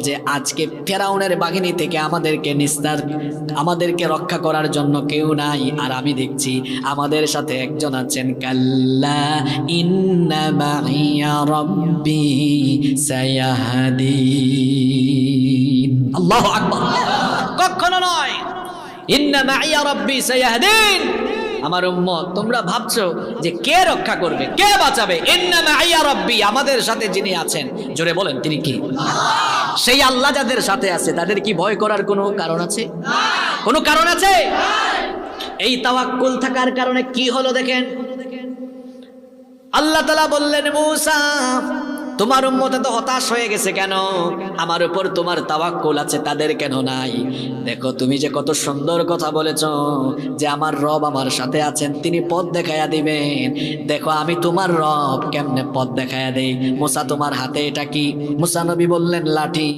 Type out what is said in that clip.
যে আজকে ফেরাউনের বাহিনী থেকে আমাদেরকে রক্ষা করার জন্য কেউ নাই, আর আমি দেখছি আমাদের সাথে একজন আছেন। কাল্লা ইন্না মাইয়া রাব্বি সায়াহদিন। আল্লাহু আকবার। কখনো নয়, ইন্না মাইয়া রাব্বি সায়াহদিন। আমার উম্মত, তোমরা ভাবছো যে কে রক্ষা করবে, কে বাঁচাবে? ইন্না মাইয়া রাব্বি, আমাদের সাথে যিনি আছেন, জোরে বলেন তিনি কি? সেই আল্লাহ যাদের সাথে আছে তাদের কি ভয় করার কোনো কারণ আছে? কোনো কারণ আছে? এই তাওয়াক্কুল থাকার কারণে কি হলো দেখেন। আল্লাহ তাআলা বললেন, মূসা তোমার উম্মত এত হতাশ হয়ে গেছে কেন? আমার উপর তোমার তাওয়াক্কুল আছে, তাদের কেন নাই? দেখো তুমি যে কত সুন্দর কথা বলেছো যে আমার রব আমার সাথে আছেন, তিনি পথ দেখায়া দিবেন। দেখো আমি তোমার রব, কেমনে পথ দেখায়া দেই। মূসা তোমার হাতে এটা কি? মূসা নবী বললেন লাঠি।